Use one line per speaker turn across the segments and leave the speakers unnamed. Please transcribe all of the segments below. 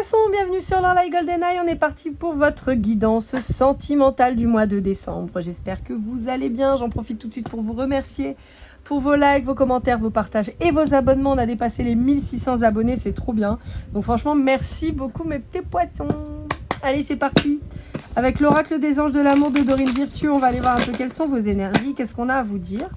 Poissons, bienvenue sur l'Orlaï GoldenEye. On est parti pour votre guidance sentimentale du mois de décembre. J'espère que vous allez bien. J'en profite tout de suite pour vous remercier pour vos likes, vos commentaires, vos partages et vos abonnements. On a dépassé les 1600 abonnés, c'est trop bien. Donc franchement, merci beaucoup mes petits poissons. Allez, c'est parti. Avec l'oracle des anges de l'amour de Dorine Virtue, on va aller voir un peu quelles sont vos énergies, qu'est-ce qu'on a à vous dire.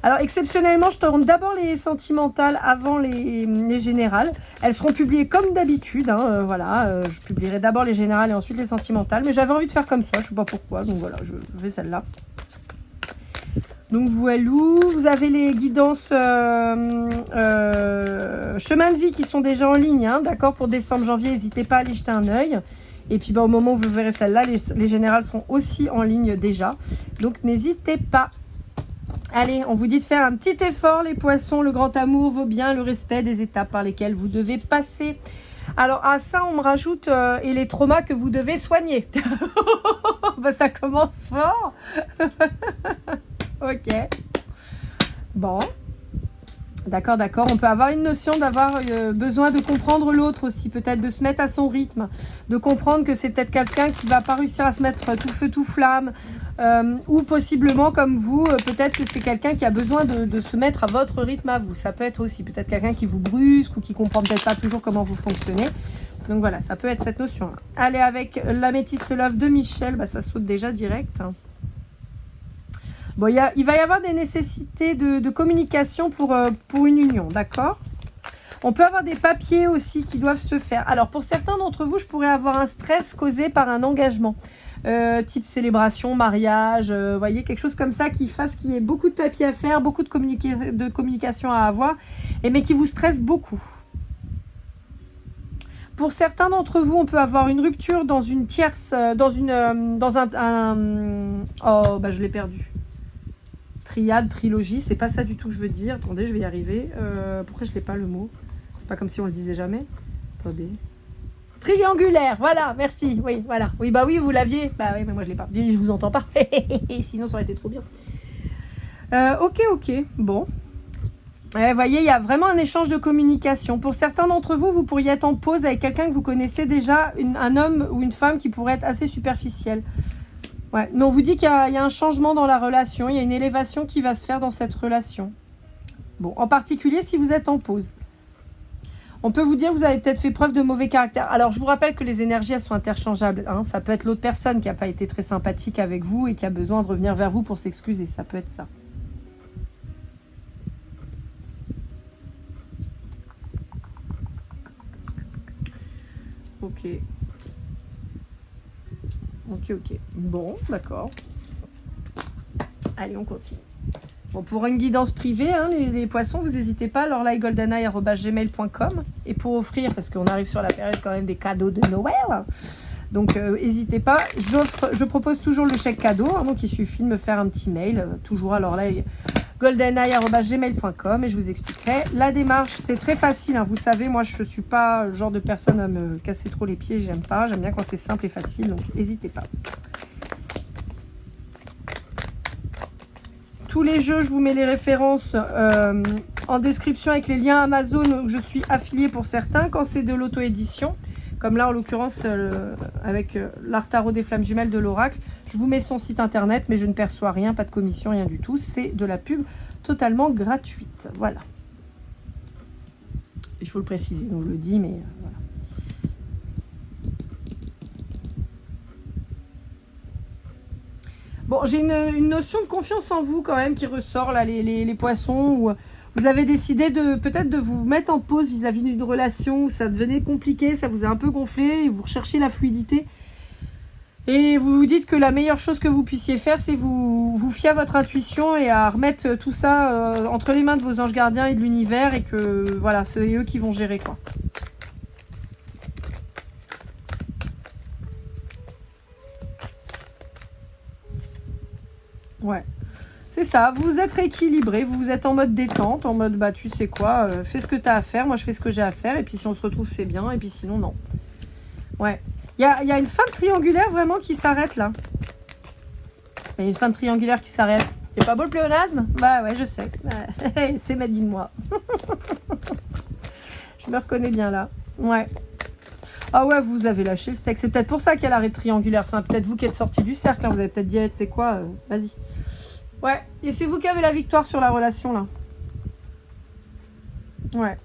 Alors, exceptionnellement, je tourne d'abord les sentimentales avant les générales. Elles seront publiées comme d'habitude. Voilà, je publierai d'abord les générales et ensuite les sentimentales. Mais j'avais envie de faire comme ça, je ne sais pas pourquoi. Donc voilà, je fais celle-là. Donc voilou, vous avez les guidances chemin de vie qui sont déjà en ligne. D'accord, pour décembre, janvier, n'hésitez pas à aller jeter un œil. Et puis au moment où vous verrez celle-là, les générales seront aussi en ligne déjà. Donc n'hésitez pas. Allez, on vous dit de faire un petit effort, les poissons. Le grand amour vaut bien le respect des étapes par lesquelles vous devez passer. Alors, à ça, on me rajoute et les traumas que vous devez soigner. Bah, ça commence fort. Ok. Bon. D'accord, d'accord. On peut avoir une notion d'avoir besoin de comprendre l'autre aussi, peut-être de se mettre à son rythme, de comprendre que c'est peut-être quelqu'un qui va pas réussir à se mettre tout feu, tout flamme, ou possiblement comme vous, peut-être que c'est quelqu'un qui a besoin de se mettre à votre rythme à vous. Ça peut être aussi peut-être quelqu'un qui vous brusque ou qui comprend peut-être pas toujours comment vous fonctionnez. Donc voilà, ça peut être cette notion-là. Allez, avec l'améthyste love de Michel, bah, ça saute déjà direct. Bon, il va y avoir des nécessités de communication pour une union, d'accord? On peut avoir des papiers aussi qui doivent se faire. Alors, pour certains d'entre vous, je pourrais avoir un stress causé par un engagement, type célébration, mariage, voyez, quelque chose comme ça qui fasse qu'il y ait beaucoup de papiers à faire, beaucoup de communication à avoir, mais qui vous stresse beaucoup. Pour certains d'entre vous, on peut avoir une rupture dans une tierce, oh, bah je l'ai perdu. Triade, trilogie, c'est pas ça du tout que je veux dire. Attendez, je vais y arriver. Pourquoi je n'ai pas le mot? C'est pas comme si on le disait jamais. Attendez. Triangulaire, voilà, merci. Oui, voilà. Oui, bah oui, vous l'aviez. Bah oui, mais moi je l'ai pas. Je vous entends pas. Sinon, ça aurait été trop bien. Ok. Bon. Vous voyez, il y a vraiment un échange de communication. Pour certains d'entre vous, vous pourriez être en pause avec quelqu'un que vous connaissez déjà, un homme ou une femme qui pourrait être assez superficiel. Ouais, mais on vous dit qu'il y a un changement dans la relation, il y a une élévation qui va se faire dans cette relation. Bon, en particulier si vous êtes en pause. On peut vous dire que vous avez peut-être fait preuve de mauvais caractère. Alors, je vous rappelle que les énergies, elles sont interchangeables. Ça peut être l'autre personne qui n'a pas été très sympathique avec vous et qui a besoin de revenir vers vous pour s'excuser. Ça peut être ça. Ok. Bon, d'accord. Allez, on continue. Bon, pour une guidance privée, les poissons, vous n'hésitez pas, lorlaïgoldeneye@gmail.com. Et pour offrir, parce qu'on arrive sur la période quand même des cadeaux de Noël, donc n'hésitez pas. Je propose toujours le chèque cadeau, donc il suffit de me faire un petit mail, toujours à lorlaïgoldeneye@gmail.com, et je vous expliquerai la démarche. C'est très facile, vous savez, moi je ne suis pas le genre de personne à me casser trop les pieds, j'aime bien quand c'est simple et facile, donc n'hésitez pas. Tous les jeux, je vous mets les références en description avec les liens Amazon où je suis affiliée pour certains. Quand c'est de l'auto-édition, comme là en l'occurrence avec l'art tarot des flammes jumelles de l'oracle, je vous mets son site internet, mais je ne perçois rien, pas de commission, rien du tout. C'est de la pub totalement gratuite. Voilà. Il faut le préciser, donc je le dis, mais voilà. Bon, j'ai une notion de confiance en vous quand même qui ressort là, les poissons, où vous avez décidé peut-être de vous mettre en pause vis-à-vis d'une relation où ça devenait compliqué, ça vous a un peu gonflé et vous recherchez la fluidité. Et vous vous dites que la meilleure chose que vous puissiez faire, c'est vous fier à votre intuition et à remettre tout ça entre les mains de vos anges gardiens et de l'univers, et que voilà, c'est eux qui vont gérer, quoi. Ouais, c'est ça, vous êtes rééquilibré, vous êtes en mode détente, en mode bah tu sais quoi, fais ce que tu as à faire, moi je fais ce que j'ai à faire, et puis si on se retrouve c'est bien, et puis sinon non. Ouais, il y a une femme triangulaire vraiment qui s'arrête là. Il y a une femme triangulaire qui s'arrête. C'est pas beau le pléonasme? Bah ouais, je sais, c'est Madine moi. Je me reconnais bien là, ouais. Ah ouais, vous avez lâché le steak. C'est peut-être pour ça qu'il y a l'arrêt triangulaire. C'est peut-être vous qui êtes sorti du cercle. Hein. Vous avez peut-être dit, c'est quoi vas-y. Ouais, et c'est vous qui avez la victoire sur la relation, là. Ouais.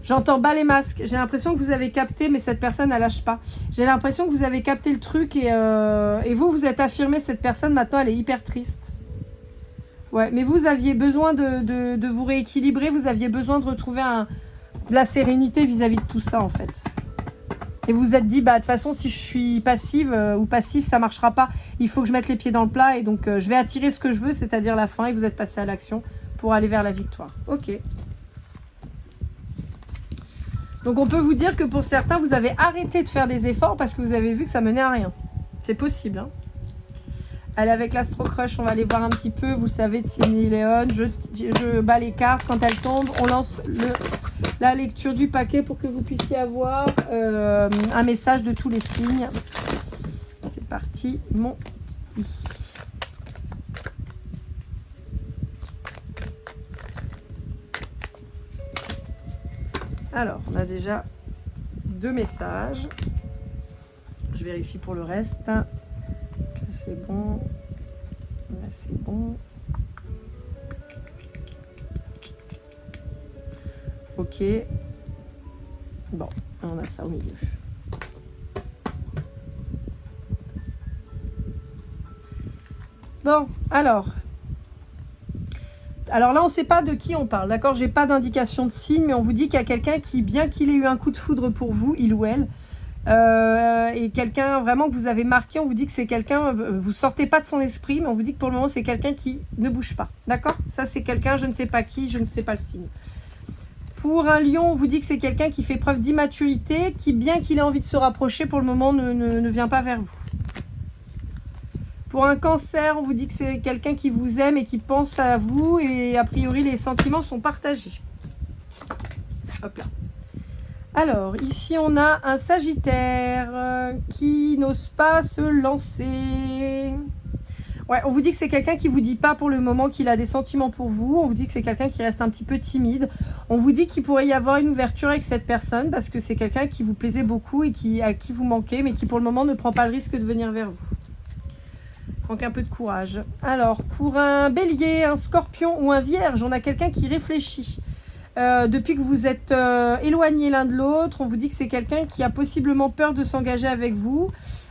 J'entends bas les masques. J'ai l'impression que vous avez capté, mais cette personne, elle lâche pas. J'ai l'impression que vous avez capté le truc et vous êtes affirmé, cette personne, maintenant, elle est hyper triste. Ouais, mais vous aviez besoin de vous rééquilibrer. Vous aviez besoin de retrouver de la sérénité vis-à-vis de tout ça, en fait. Et vous vous êtes dit, bah, de toute façon, si je suis passive ou passif, ça marchera pas. Il faut que je mette les pieds dans le plat et donc je vais attirer ce que je veux, c'est-à-dire la fin, et vous êtes passé à l'action pour aller vers la victoire. Ok. Donc on peut vous dire que pour certains, vous avez arrêté de faire des efforts parce que vous avez vu que ça menait à rien. C'est possible, hein. Allez, avec l'Astro Crush, on va aller voir un petit peu, vous le savez, de Cindy Léon. Je bats les cartes, quand elles tombent, on lance la lecture du paquet pour que vous puissiez avoir un message de tous les signes. C'est parti, mon petit. Alors, on a déjà 2 messages. Je vérifie pour le reste. Là, c'est bon. Là, c'est bon. Ok. Bon, on a ça au milieu. Bon, alors là, on ne sait pas de qui on parle, d'accord? J'ai pas d'indication de signe, mais on vous dit qu'il y a quelqu'un qui, bien qu'il ait eu un coup de foudre pour vous, il ou elle, et quelqu'un vraiment que vous avez marqué, on vous dit que c'est quelqu'un, vous sortez pas de son esprit, mais on vous dit que pour le moment, c'est quelqu'un qui ne bouge pas, d'accord? Ça, c'est quelqu'un, je ne sais pas qui, je ne sais pas le signe. Pour un lion, on vous dit que c'est quelqu'un qui fait preuve d'immaturité, qui, bien qu'il ait envie de se rapprocher, pour le moment, ne vient pas vers vous. Pour un cancer, on vous dit que c'est quelqu'un qui vous aime et qui pense à vous et a priori les sentiments sont partagés. Hop là. Alors, ici on a un sagittaire qui n'ose pas se lancer. Ouais, on vous dit que c'est quelqu'un qui vous dit pas pour le moment qu'il a des sentiments pour vous. On vous dit que c'est quelqu'un qui reste un petit peu timide. On vous dit qu'il pourrait y avoir une ouverture avec cette personne parce que c'est quelqu'un qui vous plaisait beaucoup et à qui vous manquez, mais qui pour le moment ne prend pas le risque de venir vers vous. Donc un peu de courage. Alors, pour un bélier, un scorpion ou un vierge, on a quelqu'un qui réfléchit. Depuis que vous êtes éloignés l'un de l'autre, on vous dit que c'est quelqu'un qui a possiblement peur de s'engager avec vous.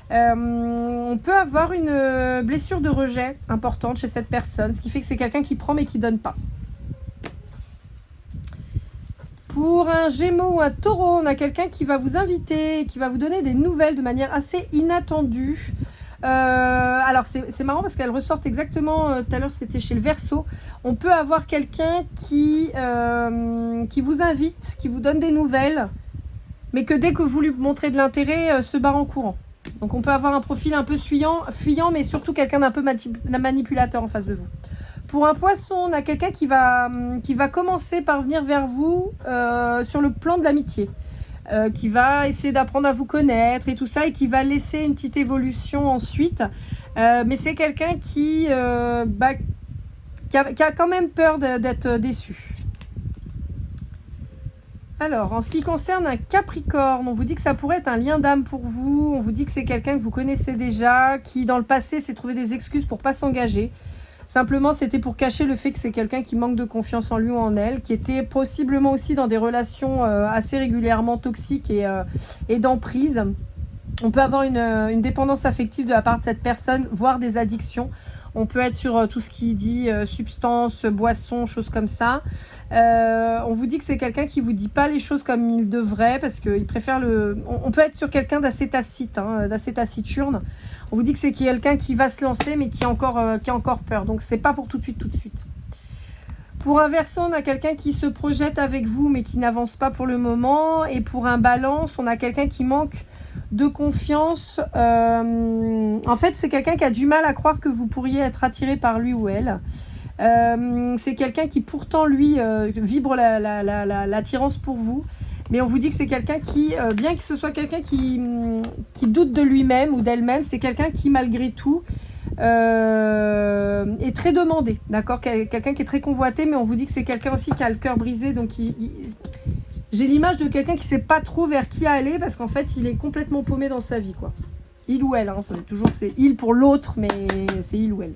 On peut avoir une blessure de rejet importante chez cette personne, ce qui fait que c'est quelqu'un qui prend mais qui ne donne pas. Pour un gémeau ou un taureau, on a quelqu'un qui va vous inviter, qui va vous donner des nouvelles de manière assez inattendue. Alors c'est marrant parce qu'elles ressortent exactement, tout à l'heure c'était chez le Verseau. On peut avoir quelqu'un qui vous invite, qui vous donne des nouvelles, mais que dès que vous lui montrez de l'intérêt, se barre en courant. Donc on peut avoir un profil un peu fuyant, mais surtout quelqu'un d'un peu manipulateur en face de vous. Pour un poisson, on a quelqu'un qui va commencer par venir vers vous sur le plan de l'amitié. Qui va essayer d'apprendre à vous connaître et tout ça, et qui va laisser une petite évolution ensuite. Mais c'est quelqu'un qui a quand même peur d'être déçu. Alors, en ce qui concerne un Capricorne, on vous dit que ça pourrait être un lien d'âme pour vous. On vous dit que c'est quelqu'un que vous connaissez déjà, qui dans le passé s'est trouvé des excuses pour pas s'engager. Simplement, c'était pour cacher le fait que c'est quelqu'un qui manque de confiance en lui ou en elle, qui était possiblement aussi dans des relations assez régulièrement toxiques et d'emprise. On peut avoir une dépendance affective de la part de cette personne, voire des addictions. On peut être sur tout ce qui dit substance, boisson, choses comme ça. On vous dit que c'est quelqu'un qui vous dit pas les choses comme il devrait parce qu'il préfère on peut être sur quelqu'un d'assez tacite, d'assez taciturne. On vous dit que c'est quelqu'un qui va se lancer mais qui a encore peur. Donc c'est pas pour tout de suite. Pour un Verseau, on a quelqu'un qui se projette avec vous mais qui n'avance pas pour le moment. Et pour un Balance, on a quelqu'un qui manque de confiance. En fait, c'est quelqu'un qui a du mal à croire que vous pourriez être attiré par lui ou elle. C'est quelqu'un qui pourtant lui vibre l'attirance pour vous, mais on vous dit que c'est quelqu'un qui, bien que ce soit quelqu'un qui doute de lui-même ou d'elle-même, c'est quelqu'un qui malgré tout est très demandé, d'accord, quelqu'un qui est très convoité, mais on vous dit que c'est quelqu'un aussi qui a le cœur brisé, donc J'ai l'image de quelqu'un qui sait pas trop vers qui aller parce qu'en fait, il est complètement paumé dans sa vie, quoi. Il ou elle, hein, c'est il pour l'autre, mais c'est il ou elle.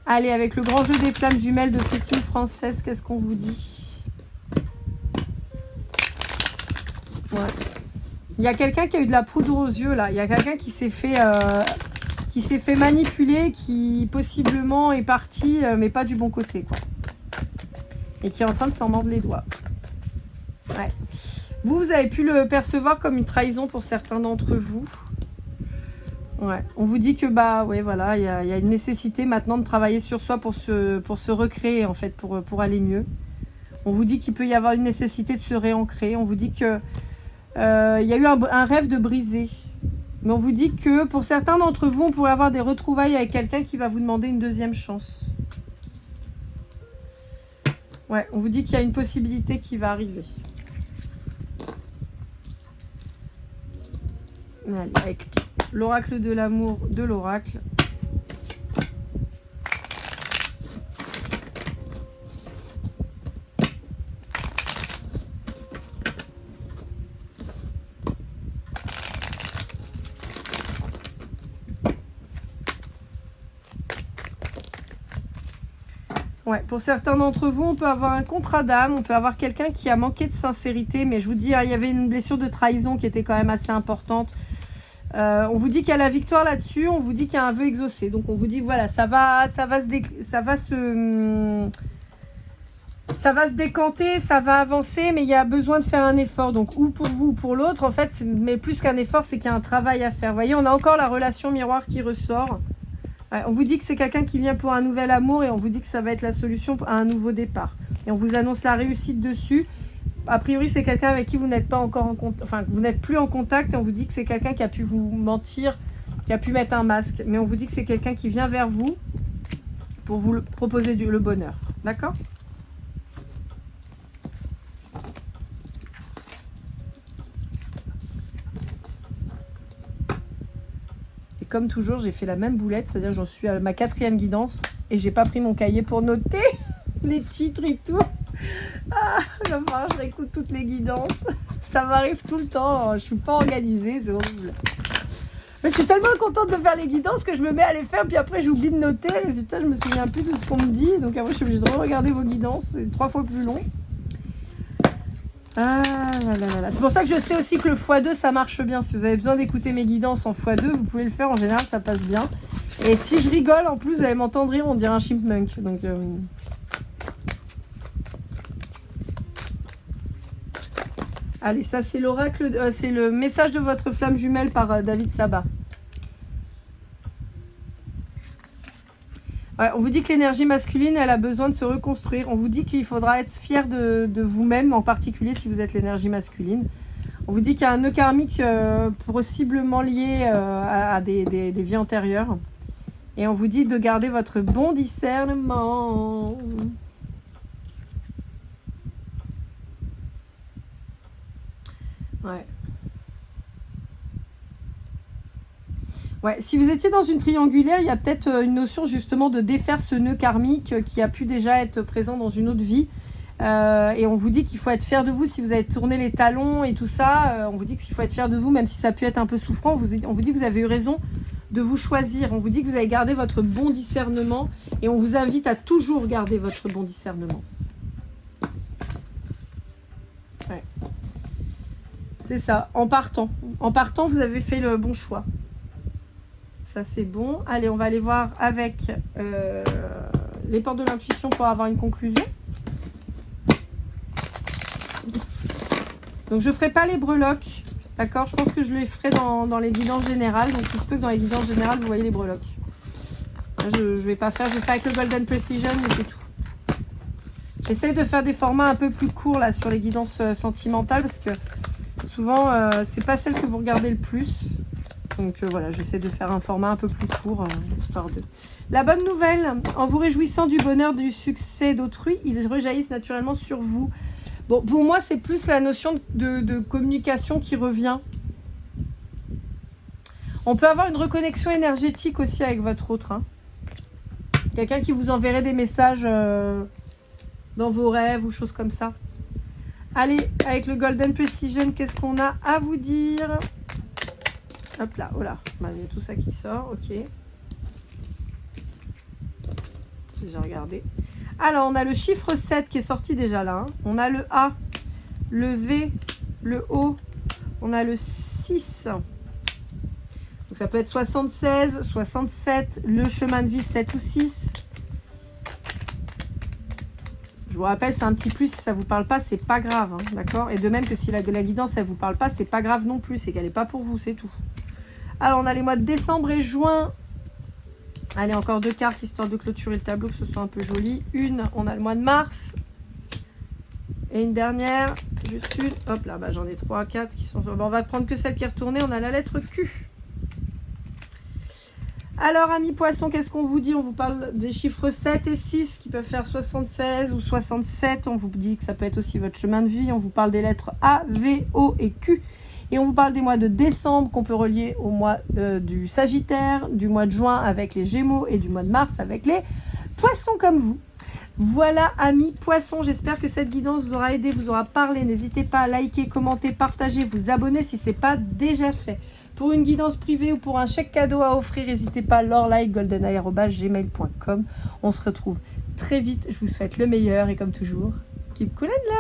Allez, avec le grand jeu des flammes jumelles de Christine Française, qu'est-ce qu'on vous dit? Ouais. Il y a quelqu'un qui a eu de la poudre aux yeux, là. Il y a quelqu'un qui s'est fait manipuler, qui possiblement est parti, mais pas du bon côté, quoi. Et qui est en train de s'en mordre les doigts. Ouais. Vous avez pu le percevoir comme une trahison pour certains d'entre vous. Ouais. On vous dit que ouais, voilà, il y a une nécessité maintenant de travailler sur soi pour se recréer, en fait, pour aller mieux. On vous dit qu'il peut y avoir une nécessité de se réancrer. On vous dit que il y a eu un rêve de briser. Mais on vous dit que pour certains d'entre vous, on pourrait avoir des retrouvailles avec quelqu'un qui va vous demander une deuxième chance. Ouais, on vous dit qu'il y a une possibilité qui va arriver. Allez, avec l'oracle de l'amour de l'oracle. Ouais, pour certains d'entre vous, on peut avoir un contrat d'âme, on peut avoir quelqu'un qui a manqué de sincérité, mais je vous dis, hein, il y avait une blessure de trahison qui était quand même assez importante. On vous dit qu'il y a la victoire là-dessus, on vous dit qu'il y a un vœu exaucé. Donc on vous dit, voilà, ça va se décanter, ça va avancer, mais il y a besoin de faire un effort. Donc ou pour vous ou pour l'autre, en fait, mais plus qu'un effort, c'est qu'il y a un travail à faire. Vous voyez, on a encore la relation miroir qui ressort. Ouais, on vous dit que c'est quelqu'un qui vient pour un nouvel amour et on vous dit que ça va être la solution à un nouveau départ. Et on vous annonce la réussite dessus. A priori, c'est quelqu'un avec qui vous n'êtes pas encore en contact, enfin, vous n'êtes plus en contact et on vous dit que c'est quelqu'un qui a pu vous mentir, qui a pu mettre un masque. Mais on vous dit que c'est quelqu'un qui vient vers vous pour vous proposer le bonheur. D'accord ? Et comme toujours, j'ai fait la même boulette, c'est-à-dire que j'en suis à ma 4e guidance et j'ai pas pris mon cahier pour noter les titres et tout. Ah, il va falloir que je réécoute toutes les guidances. Ça m'arrive tout le temps, je suis pas organisée, c'est horrible. Mais je suis tellement contente de faire les guidances que je me mets à les faire, puis après j'oublie de noter. Résultat, je me souviens plus de ce qu'on me dit, donc après je suis obligée de regarder vos guidances, c'est 3 fois plus long. Ah là là là. C'est pour ça que je sais aussi que le x2 ça marche bien. Si vous avez besoin d'écouter mes guidances en x2, vous pouvez le faire, en général ça passe bien. Et si je rigole, en plus vous allez m'entendre rire, on dirait un chipmunk. Donc allez, ça c'est l'oracle, c'est le message de votre flamme jumelle par David Sabat. Ouais, on vous dit que l'énergie masculine, elle a besoin de se reconstruire. On vous dit qu'il faudra être fier de vous-même, en particulier si vous êtes l'énergie masculine. On vous dit qu'il y a un nœud karmique possiblement lié à des vies antérieures. Et on vous dit de garder votre bon discernement. Ouais. Ouais, si vous étiez dans une triangulaire, il y a peut-être une notion justement de défaire ce nœud karmique qui a pu déjà être présent dans une autre vie. Et on vous dit qu'il faut être fier de vous si vous avez tourné les talons et tout ça. On vous dit qu'il faut être fier de vous, même si ça a pu être un peu souffrant. On vous dit que vous avez eu raison de vous choisir. On vous dit que vous avez gardé votre bon discernement et on vous invite à toujours garder votre bon discernement. Ouais. C'est ça, en partant. En partant, vous avez fait le bon choix. Ça, c'est bon. Allez, on va aller voir avec les portes de l'intuition pour avoir une conclusion. Donc, je ne ferai pas les breloques. D'accord ? Je pense que je les ferai dans les guidances générales. Donc, il se peut que dans les guidances générales, vous voyez les breloques. Là, je ne vais pas faire. Je vais faire avec le Golden Precision, mais c'est tout. J'essaie de faire des formats un peu plus courts là sur les guidances sentimentales parce que souvent, c'est pas celle que vous regardez le plus. Donc voilà, j'essaie de faire un format un peu plus court, histoire de... La bonne nouvelle, en vous réjouissant du bonheur, du succès d'autrui, ils rejaillissent naturellement sur vous. Bon, pour moi, c'est plus la notion de communication qui revient. On peut avoir une reconnexion énergétique aussi avec votre autre. Hein. Quelqu'un qui vous enverrait des messages dans vos rêves ou choses comme ça. Allez, avec le Golden Precision, qu'est-ce qu'on a à vous dire? Hop là, oh là, bah, il y a tout ça qui sort, ok. J'ai regardé. Alors, on a le chiffre 7 qui est sorti déjà là. Hein. On a le A, le V, le O, on a le 6. Donc ça peut être 76, 67, le chemin de vie 7 ou 6. Je vous rappelle, c'est un petit plus, si ça ne vous parle pas, c'est pas grave, hein, d'accord? Et de même que si la guidance, elle ne vous parle pas, c'est pas grave non plus, c'est qu'elle n'est pas pour vous, c'est tout. Alors, on a les mois de décembre et juin. Allez, encore 2 cartes, histoire de clôturer le tableau, que ce soit un peu joli. Une, on a le mois de mars. Et une dernière, juste une. Hop là, bah, j'en ai 3, 4 qui sont... Bon, on va prendre que celle qui est retournée, on a la lettre Q. Alors, amis poissons, qu'est-ce qu'on vous dit? On vous parle des chiffres 7 et 6 qui peuvent faire 76 ou 67. On vous dit que ça peut être aussi votre chemin de vie. On vous parle des lettres A, V, O et Q. Et on vous parle des mois de décembre qu'on peut relier au mois du Sagittaire, du mois de juin avec les Gémeaux et du mois de mars avec les poissons comme vous. Voilà, amis poissons, j'espère que cette guidance vous aura aidé, vous aura parlé. N'hésitez pas à liker, commenter, partager, vous abonner si ce n'est pas déjà fait. Pour une guidance privée ou pour un chèque cadeau à offrir, n'hésitez pas, laurelike@goldeneye@gmail.com. On se retrouve très vite. Je vous souhaite le meilleur et comme toujours, keep cool and love.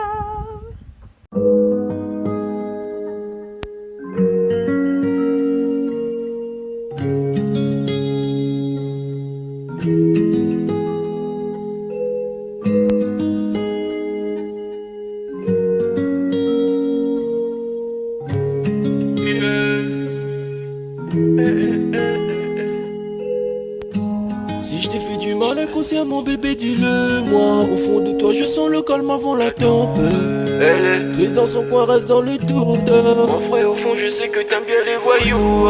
Si je t'ai fait du mal inconsciemment bébé dis-le moi. Au fond de toi je sens le calme avant la tempête. Elle est triste dans son coin, reste dans le doute. Mon frère au fond je sais que t'aimes bien les voyous.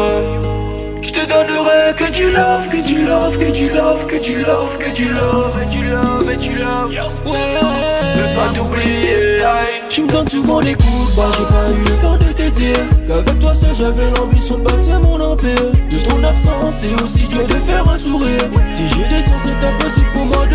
Je te donnerai que du love, que du love, que du love, que du love, que du love, et du love, et du love. Ouais, veux pas t'oublier. Tu me donnes souvent des coups de barre, j'ai pas eu le temps de te dire qu'avec toi seul j'avais l'ambition de bâtir mon empire. De ton absence c'est aussi dur de faire un sourire. Si j'ai des sens c'est impossible pour moi de